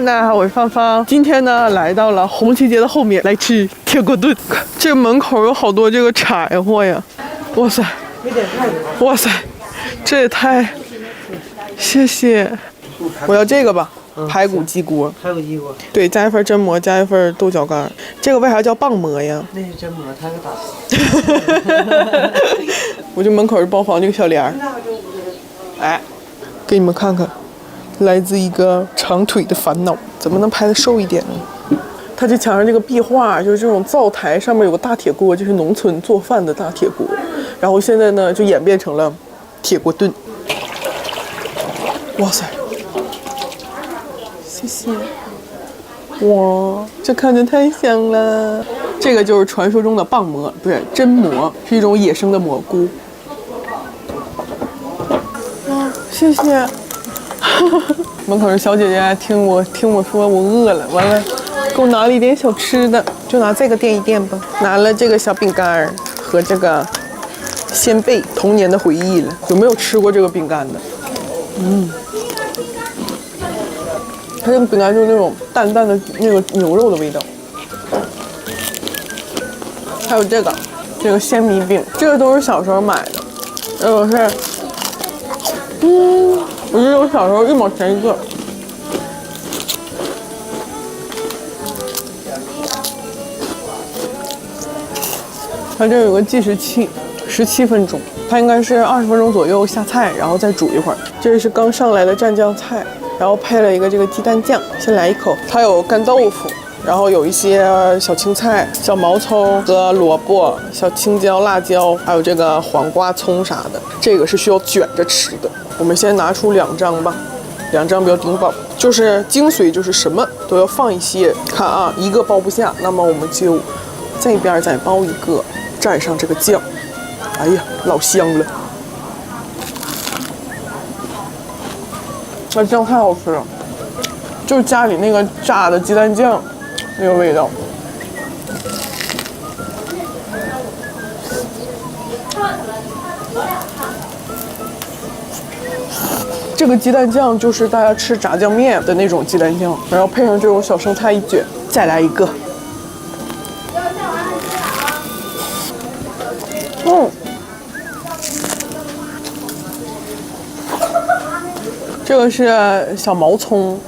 大家好，我是芳芳。今天呢，来到了红旗街的后面来吃铁锅炖。这门口有好多这个柴火呀！哇塞，哇塞，这也太……谢谢，我要这个吧。排骨鸡锅，排骨鸡锅，对，加一份榛蘑，加一份豆角干。这个为啥叫棒蘑呀？那是榛蘑，它是打。我这门口是包房这个小帘儿。哎，给你们看看，来自一个长腿的烦恼，怎么能拍的瘦一点呢？它这墙上这个壁画就是这种灶台上面有个大铁锅，就是农村做饭的大铁锅，然后现在呢就演变成了铁锅炖。哇塞！谢谢。哇，这看着太香了。这个就是传说中的棒蘑，不是榛蘑，是一种野生的蘑菇。啊，谢谢。门口的小姐姐听我说我饿了，完了给我拿了一点小吃的，就拿这个垫一垫吧。拿了这个小饼干和这个鲜贝，童年的回忆了。有没有吃过这个饼干的？它这个饼干就是那种淡淡的那个牛肉的味道。还有这个鲜米饼，这个都是小时候买的，这个是，我记得我小时候1毛钱一个。它这有个计时器，17分钟，它应该是20分钟左右下菜，然后再煮一会儿。这是刚上来的蘸酱菜。然后配了一个这个鸡蛋酱，先来一口。它有干豆腐，然后有一些小青菜、小毛葱和萝卜、小青椒、辣椒，还有这个黄瓜、葱啥的。这个是需要卷着吃的。我们先拿出2张吧，2张比较顶饱。就是精髓就是什么都要放一些。看啊，一个包不下，那么我们就这边再包一个，蘸上这个酱。哎呀，老香了。那酱太好吃了，就是家里那个炸的鸡蛋酱那个味道。这个鸡蛋酱就是大家吃炸酱面的那种鸡蛋酱，然后配上这种小生菜一卷，再来一个。这个是小毛葱，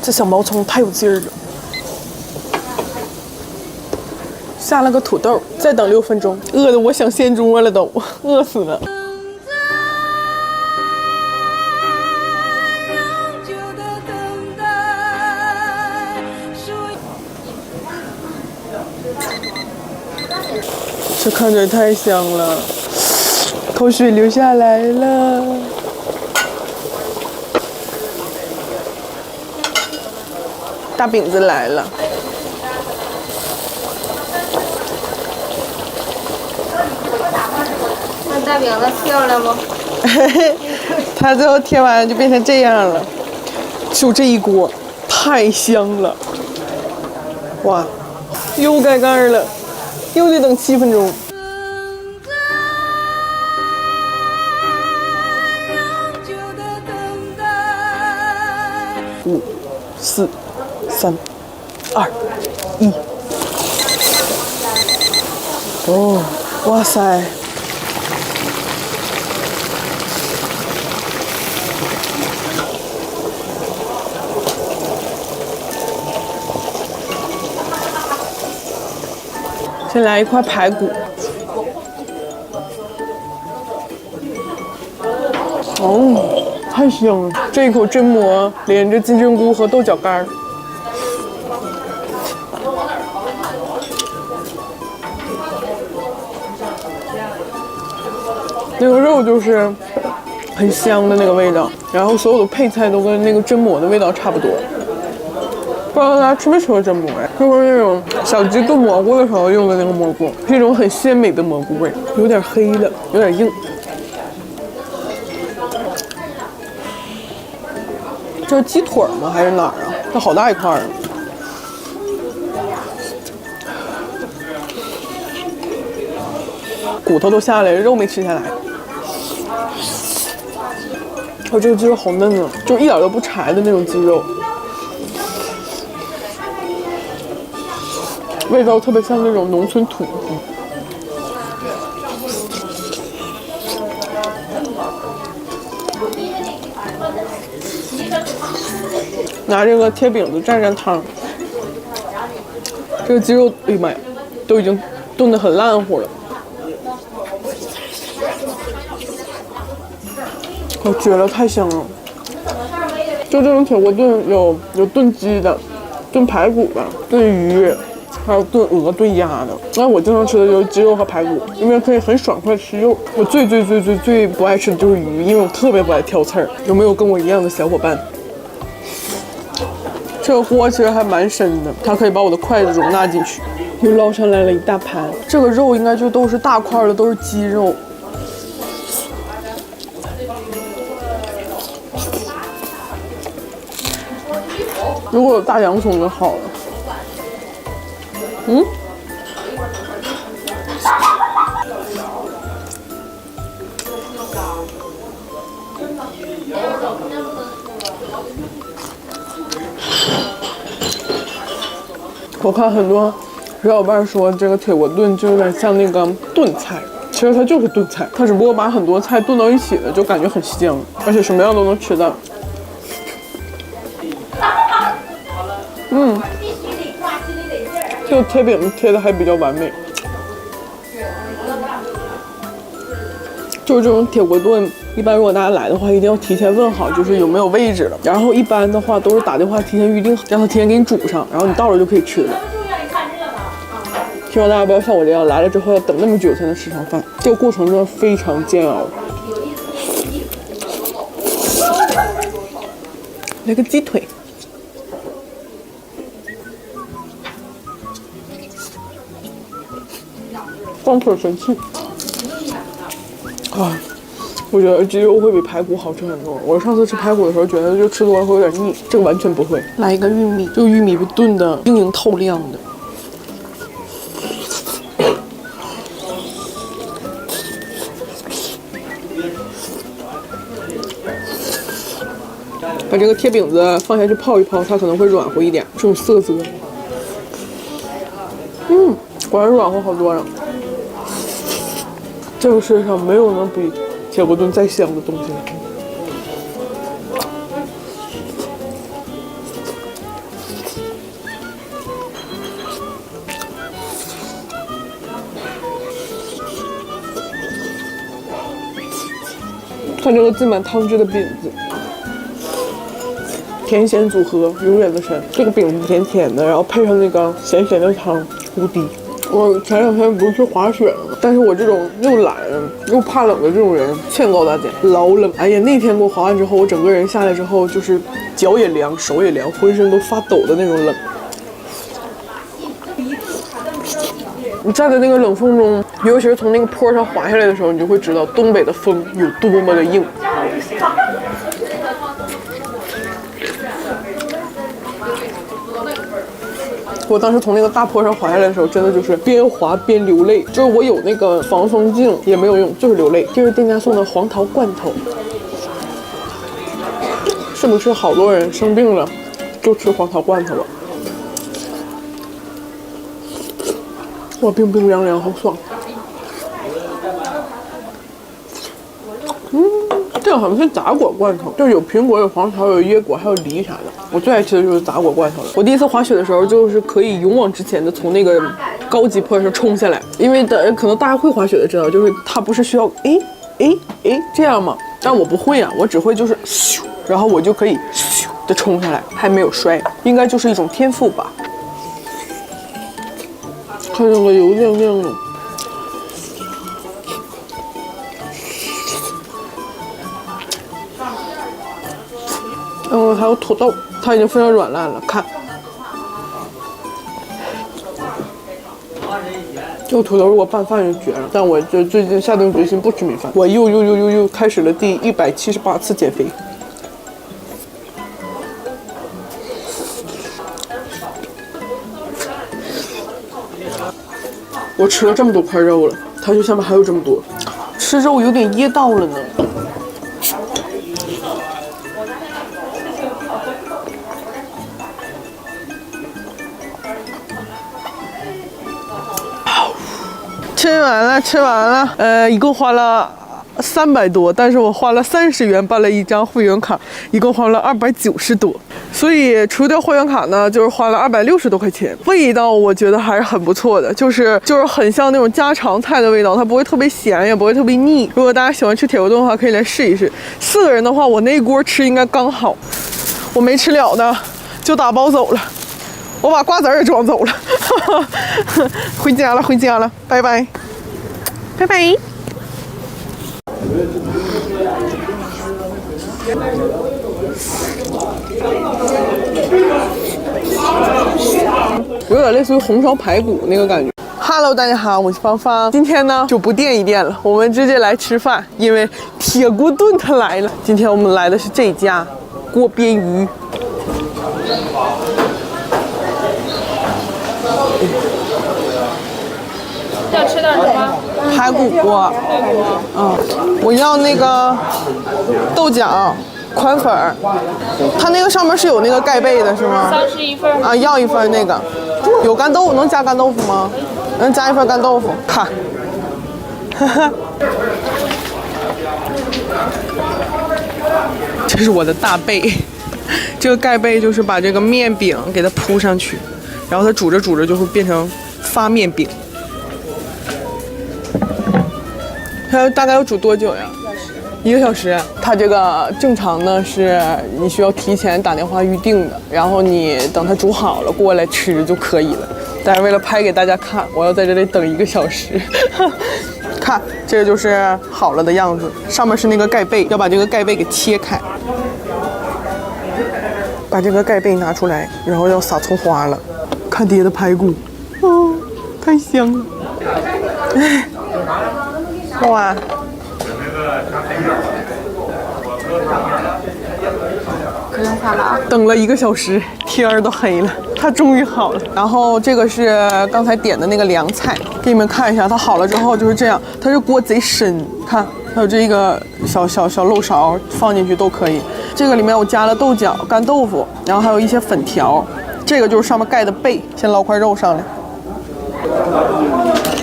这小毛葱太有劲儿了。下了个土豆，再等6分钟，饿得我想掀桌了都，饿死了。这看着太香了，口水流下来了。大饼子来了，那大饼子漂亮不？它最后贴完就变成这样了。就这一锅，太香了！哇，又盖盖了。又得等7分钟。5、4、3、2、1。哦，哇塞！先来一块排骨。哦，太香了！这一口榛蘑连着金针菇和豆角干。那个肉就是很香的那个味道，然后所有的配菜都跟那个榛蘑的味道差不多。不知道大家吃没吃过榛蘑呀？就是那种小鸡炖蘑菇的时候用的那个蘑菇，是一种很鲜美的蘑菇味，有点黑了，有点硬。这是鸡腿吗？还是哪儿啊？它好大一块啊！骨头都下来了，肉没吃下来。这个鸡肉好嫩啊，就一点都不柴的那种鸡肉，味道特别像那种农村土。拿这个贴饼子蘸蘸汤，这个鸡肉，哎呀妈呀，都已经炖得很烂乎了。我绝了，太香了！就这种铁锅炖有炖鸡的，炖排骨的，炖鱼，还有炖鹅、炖鸭的。那我经常吃的就是鸡肉和排骨，因为可以很爽快吃肉。我最不爱吃的就是鱼，因为我特别不爱挑刺儿。有没有跟我一样的小伙伴？这个锅其实还蛮深的，它可以把我的筷子容纳进去。又捞上来了一大盘，这个肉应该就都是大块的，都是鸡肉。如果有大洋葱就好了。我看很多小伙伴说这个铁锅炖就有点像那个炖菜，其实它就是炖菜，它只不过把很多菜炖到一起了，就感觉很香，而且什么样都能吃到。这个贴饼贴的还比较完美。就是这种铁锅炖，一般如果大家来的话，一定要提前问好，就是有没有位置了。然后一般的话都是打电话提前预定好，让他提前给你煮上，然后你到了就可以吃了。希望大家不要像我这样，来了之后要等那么久才能吃上饭，这个过程真的非常煎熬。来个鸡腿。光腿神器啊！我觉得鸡肉会比排骨好吃很多。我上次吃排骨的时候，觉得就吃多了会有点腻，这个完全不会。来一个玉米，这个玉米被炖的晶莹透亮的。把这个贴饼子放下去泡一泡，它可能会软和一点，这种色泽。果然软和好多了。这个世界上没有能比铁锅炖再香的东西了。看这个浸满汤汁的饼子，甜咸组合永远的神。这个饼子甜甜的，然后配上那个咸咸的汤，无敌。我前两天不是去滑雪了吗？但是我这种又懒又怕冷的这种人，劝告大家，老冷。哎呀，那天给我滑完之后，我整个人下来之后，就是脚也凉，手也凉，浑身都发抖的那种冷。你站在那个冷风中，尤其是从那个坡上滑下来的时候，你就会知道东北的风有多么的硬。我当时从那个大坡上滑下来的时候，真的就是边滑边流泪，就是我有那个防风镜也没有用，就是流泪。这是店家送的黄桃罐头，是不是好多人生病了就吃黄桃罐头了？哇，冰冰凉凉，好爽。这个好像是杂果罐头，就是有苹果、有黄桃、有椰果，还有梨啥的。我最爱吃的就是杂果罐头了。我第一次滑雪的时候，就是可以勇往直前的从那个高级坡上冲下来，因为可能大家会滑雪的知道，就是它不是需要这样吗？但我不会啊，我只会就是咻，然后我就可以咻的冲下来，还没有摔，应该就是一种天赋吧。看这个油亮亮的。还有土豆，它已经非常软烂了。看，这个土豆如果拌饭就绝了。但我就最近下定决心不吃米饭，我又开始了第178次减肥。我吃了这么多块肉了，它就下面还有这么多，吃肉有点噎到了呢。吃完了，一共花了300多，但是我花了30元办了一张会员卡，一共花了290多，所以除掉会员卡呢，就是花了260多块钱。味道我觉得还是很不错的，就是很像那种家常菜的味道，它不会特别咸，也不会特别腻。如果大家喜欢吃铁锅炖的话，可以来试一试。4个人的话，我那一锅吃应该刚好，我没吃了的就打包走了。我把瓜子儿也装走了，回家了，拜拜。有点类似于红烧排骨那个感觉。Hello， 大家好，我是芳芳。今天呢就不垫一垫了，我们直接来吃饭，因为铁锅炖它来了。今天我们来的是这家锅边鱼。要吃点什么？排骨锅，我要那个豆角、宽粉儿，它那个上面是有那个盖贝的是吗31份。啊，要1份那个，有干豆腐，能加干豆腐吗？能加1份干豆腐，看，这是我的大贝，这个盖贝就是把这个面饼给它铺上去，然后它煮着煮着就会变成发面饼。它大概要煮多久呀？1个小时。它这个正常呢是你需要提前打电话预定的，然后你等它煮好了过来吃就可以了。但是为了拍给大家看，我要在这里等1个小时。看，这就是好了的样子，上面是那个盖贝，要把这个盖贝给切开，把这个盖贝拿出来，然后要撒葱花了。看爹的排骨，哦，太香了。哇！不用看了啊。等了1个小时，天儿都黑了，它终于好了。然后这个是刚才点的那个凉菜，给你们看一下，它好了之后就是这样，它这锅贼深，看还有这个小漏勺放进去都可以。这个里面我加了豆角、干豆腐，然后还有一些粉条。这个就是上面盖的贝，先捞块肉上来。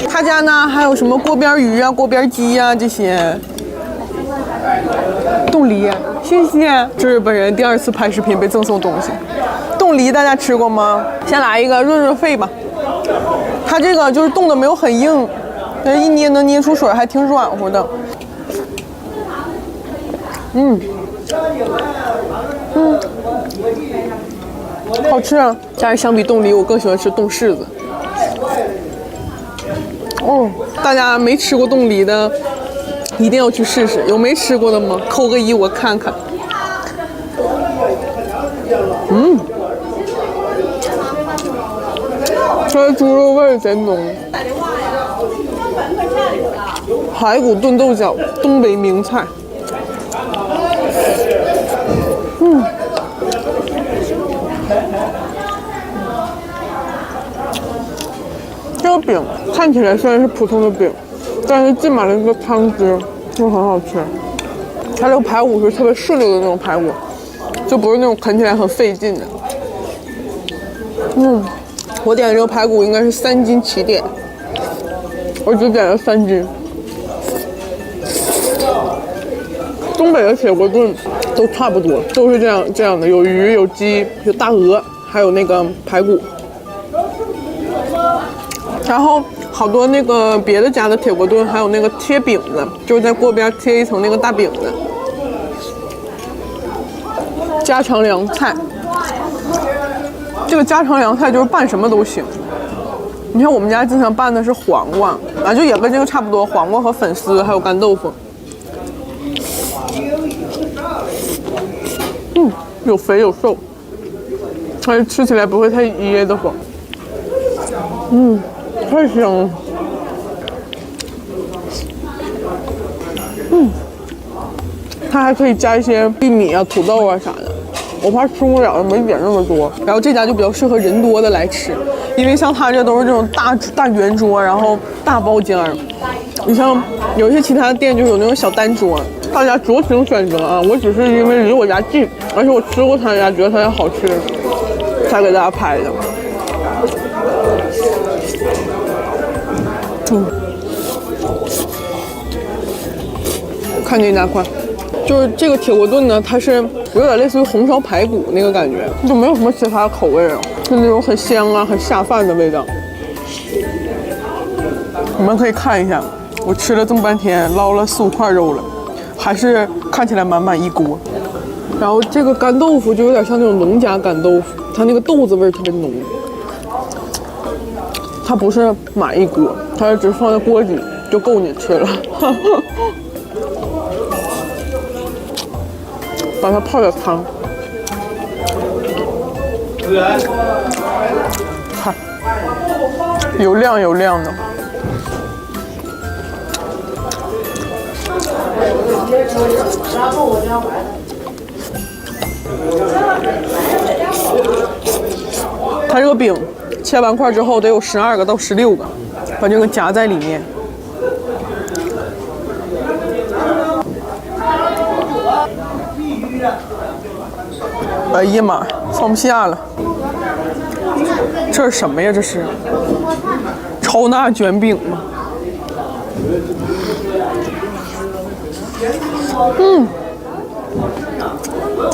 他家呢还有什么锅边鱼啊、锅边鸡啊这些。冻梨，谢谢。这是本人第2次拍视频被赠送东西。冻梨大家吃过吗？先来一个润肺吧。它这个就是冻的没有很硬，但是一捏能捏出水，还挺软和的。好吃啊！但是相比冻梨，我更喜欢吃冻柿子。大家没吃过冻梨的，一定要去试试。有没吃过的吗？扣个1，我看看。它的猪肉味贼浓。排骨炖豆角，东北名菜。这个饼看起来虽然是普通的饼，但是浸满了这个汤汁，就很好吃。它这个排骨是特别顺溜的那种排骨，就不是那种啃起来很费劲的。我点的这个排骨应该是3斤起点，我只点了3斤。东北的铁锅炖都差不多，都是这样的，有鱼、有鸡、有大鹅，还有那个排骨。然后好多那个别的家的铁锅炖还有那个贴饼子，就是在锅边贴一层那个大饼子。家常凉菜，这个家常凉菜就是拌什么都行。你看我们家经常拌的是黄瓜啊，就也跟这个差不多，黄瓜和粉丝还有干豆腐。有肥有瘦，而且吃起来不会太噎得慌。太香了。它还可以加一些玉米啊、土豆啊啥的，我怕吃不了，没点那么多。然后这家就比较适合人多的来吃，因为像他这都是这种大圆桌，然后大包间儿。你像有一些其他的店就有那种小单桌，大家酌情选择啊。我只是因为离我家近，而且我吃过他家，觉得他家好吃，才给大家拍的。看这大块，就是这个铁锅炖呢，它是有点类似于红烧排骨那个感觉，就没有什么其他口味了，就那种很香啊、很下饭的味道。你们可以看一下，我吃了这么半天，捞了4、5块肉了，还是看起来满满一锅。然后这个干豆腐就有点像那种农家干豆腐，它那个豆子味特别浓。它不是满一锅，它是只放在锅底就够你吃了。把它泡点汤，看，有亮有亮的。它这个饼切完块之后得有12个到16个，把这个夹在里面。哎呀妈，放不下了！这是什么呀？这是超大卷饼吗？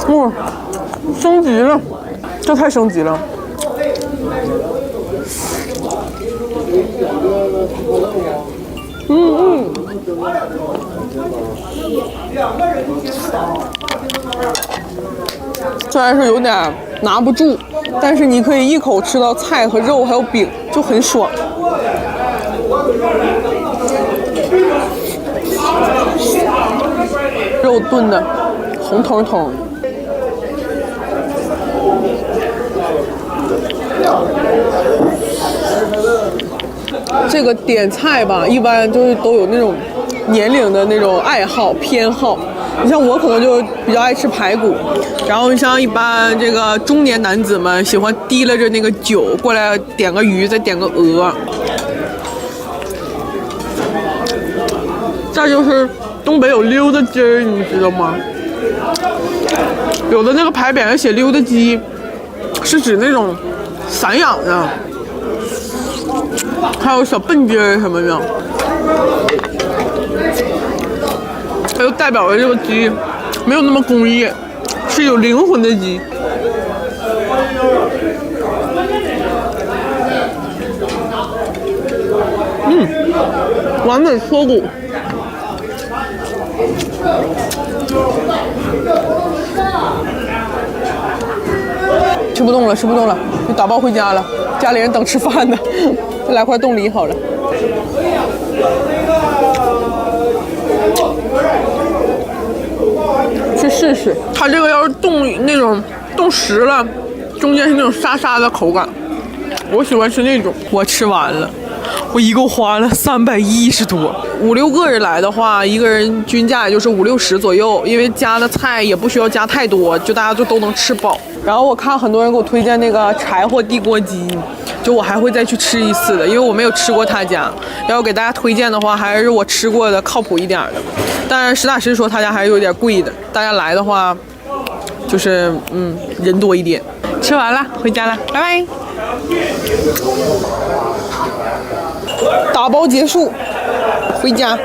哇，升级了，这太升级了！虽然是有点拿不住，但是你可以一口吃到菜和肉还有饼，就很爽。肉炖的红彤彤。这个点菜吧，一般就是都有那种年龄的那种爱好偏好。你像我可能就比较爱吃排骨，然后像一般这个中年男子们喜欢提拉着那个酒过来点个鱼，再点个鹅。再就是东北有溜达鸡儿，你知道吗？有的那个牌匾上写溜达鸡，是指那种散养的，还有小笨鸡儿什么的。它就代表着这个鸡没有那么工业，是有灵魂的鸡。完美脱骨。吃不动了，吃不动了，就打包回家了。家里人等吃饭呢，再来块冻梨好了。去试试，它这个要是冻实了，中间是那种沙沙的口感，我喜欢吃那种。我吃完了，我一共花了310多。5、6个人来的话，一个人均价也就是50、60左右，因为加的菜也不需要加太多，就大家就都能吃饱。然后我看很多人给我推荐那个柴火地锅鸡，就我还会再去吃一次的，因为我没有吃过他家。要给大家推荐的话，还是我吃过的靠谱一点的。但是实打实说，他家还是有点贵的。大家来的话，就是人多一点。吃完了，回家了，拜拜。打包结束，回家。